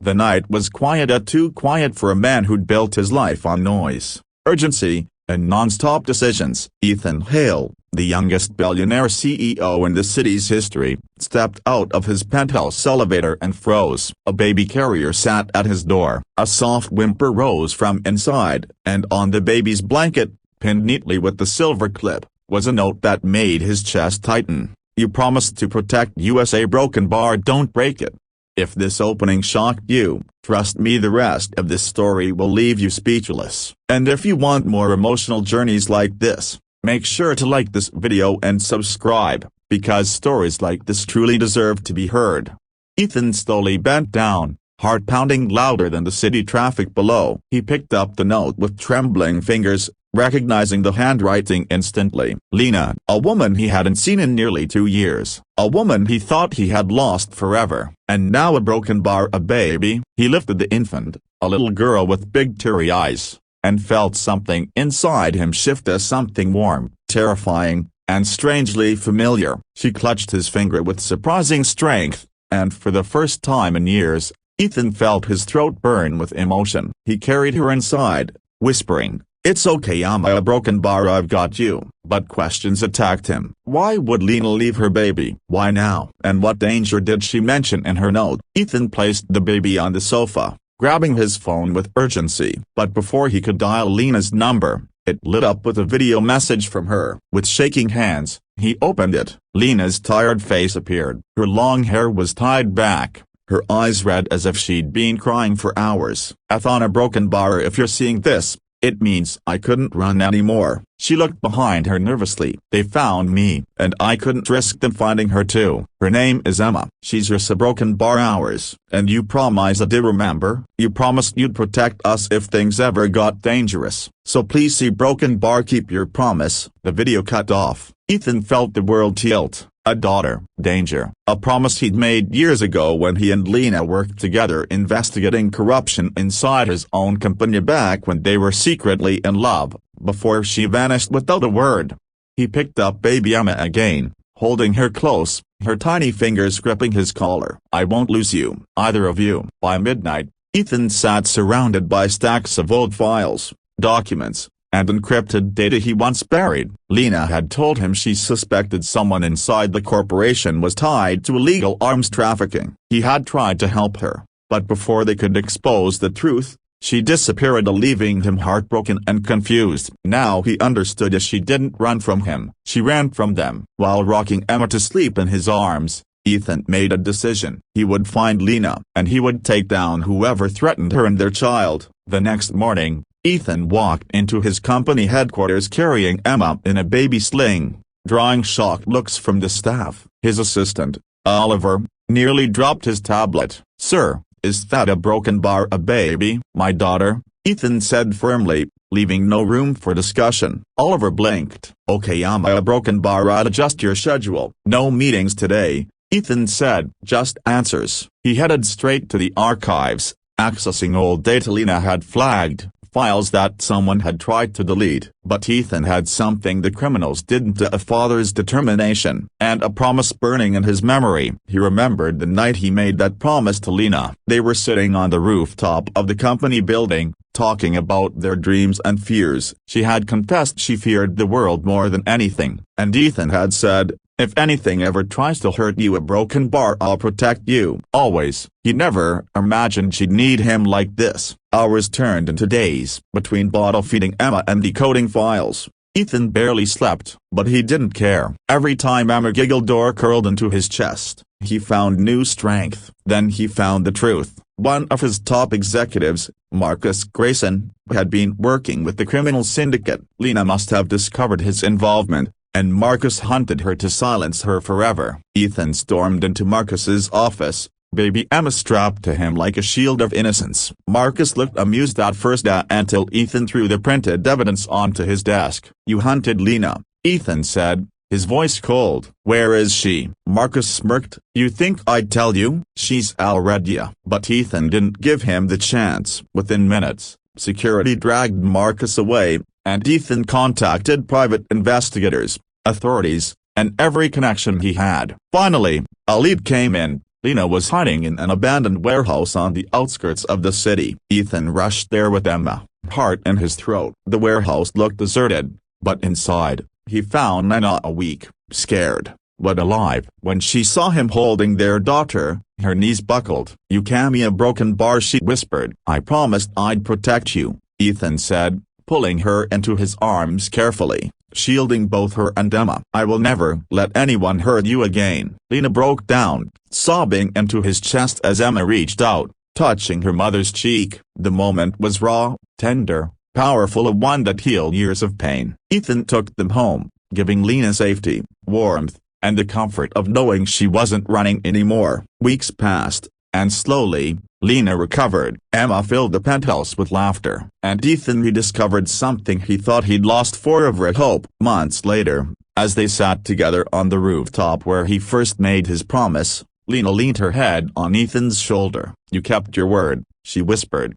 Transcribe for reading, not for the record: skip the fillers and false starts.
The night was quiet, too quiet for a man who'd built his life on noise, urgency, and non-stop decisions. Ethan Hale, the youngest billionaire CEO in the city's history, stepped out of his penthouse elevator and froze. A baby carrier sat at his door. A soft whimper rose from inside, and on the baby's blanket, pinned neatly with the silver clip, was a note that made his chest tighten. "You promised to protect USA. Broken bar, don't break it." If this opening shocked you, trust me, the rest of this story will leave you speechless. And if you want more emotional journeys like this, make sure to like this video and subscribe, because stories like this truly deserve to be heard. Ethan slowly bent down, heart pounding louder than the city traffic below. He picked up the note with trembling fingers, recognizing the handwriting instantly. Lena, a woman he hadn't seen in nearly 2 years, a woman he thought he had lost forever, and now a broken bar, a baby. He lifted the infant, a little girl with big teary eyes, and felt something inside him shift, as something warm, terrifying, and strangely familiar. She clutched his finger with surprising strength, and for the first time in years, Ethan felt his throat burn with emotion. He carried her inside, whispering, "It's okay, I'm a broken bar, I've got you." But questions attacked him. Why would Lena leave her baby? Why now? And what danger did she mention in her note? Ethan placed the baby on the sofa, grabbing his phone with urgency. But before he could dial Lena's number, it lit up with a video message from her. With shaking hands, he opened it. Lena's tired face appeared. Her long hair was tied back, her eyes red as if she'd been crying for hours. "On a broken bar, if you're seeing this, it means I couldn't run anymore." She looked behind her nervously. "They found me, and I couldn't risk them finding her too. Her name is Emma. She's your broken bar ours. And you promised, do remember? You promised you'd protect us if things ever got dangerous. So please, see broken bar, keep your promise." The video cut off. Ethan felt the world tilt. A daughter, danger, a promise he'd made years ago when he and Lena worked together investigating corruption inside his own company back when they were secretly in love, before she vanished without a word. He picked up baby Emma again, holding her close, her tiny fingers gripping his collar. "I won't lose you, either of you." By midnight, Ethan sat surrounded by stacks of old files, documents, and encrypted data he once buried. Lena had told him she suspected someone inside the corporation was tied to illegal arms trafficking. He had tried to help her, but before they could expose the truth, she disappeared, leaving him heartbroken and confused. Now he understood, as she didn't run from him, she ran from them. While rocking Emma to sleep in his arms, Ethan made a decision. He would find Lena, and he would take down whoever threatened her and their child. The next morning, Ethan walked into his company headquarters carrying Emma in a baby sling, drawing shocked looks from the staff. His assistant, Oliver, nearly dropped his tablet. "Sir, is that a broken bar, a baby?" "My daughter," Ethan said firmly, leaving no room for discussion. Oliver blinked. "Okay, I'm a broken bar, I'll adjust your schedule." "No meetings today," Ethan said. "Just answers." He headed straight to the archives, accessing old data Lena had flagged, files that someone had tried to delete. But Ethan had something the criminals didn't: a father's determination, and a promise burning in his memory. He remembered the night he made that promise to Lena. They were sitting on the rooftop of the company building, talking about their dreams and fears. She had confessed she feared the world more than anything, and Ethan had said, "If anything ever tries to hurt you, a broken bar, I'll protect you, always." He never imagined she'd need him like this. Hours turned into days. Between bottle feeding Emma and decoding files, Ethan barely slept, but he didn't care. Every time Emma giggled or curled into his chest, he found new strength. Then he found the truth. One of his top executives, Marcus Grayson, had been working with the criminal syndicate. Lena must have discovered his involvement, and Marcus hunted her to silence her forever. Ethan stormed into Marcus's office, baby Emma strapped to him like a shield of innocence. Marcus looked amused at first, until Ethan threw the printed evidence onto his desk. "You hunted Lena," Ethan said, his voice cold. "Where is she?" Marcus smirked. "You think I'd tell you?" "She's already." But Ethan didn't give him the chance. Within minutes, security dragged Marcus away, and Ethan contacted private investigators, authorities, and every connection he had. Finally, a lead came in. Lena was hiding in an abandoned warehouse on the outskirts of the city. Ethan rushed there with Emma, heart in his throat. The warehouse looked deserted, but inside, he found Lena weak, scared, but alive. When she saw him holding their daughter, her knees buckled. "You gave me a broken bar," she whispered. "I promised I'd protect you," Ethan said, pulling her into his arms carefully, shielding both her and Emma. "I will never let anyone hurt you again." Lena broke down, sobbing into his chest as Emma reached out, touching her mother's cheek. The moment was raw, tender, powerful, a one that healed years of pain. Ethan took them home, giving Lena safety, warmth, and the comfort of knowing she wasn't running anymore. Weeks passed, and slowly, Lena recovered. Emma filled the penthouse with laughter, and Ethan rediscovered something he thought he'd lost forever: hope. Months later, as they sat together on the rooftop where he first made his promise, Lena leaned her head on Ethan's shoulder. "You kept your word," she whispered.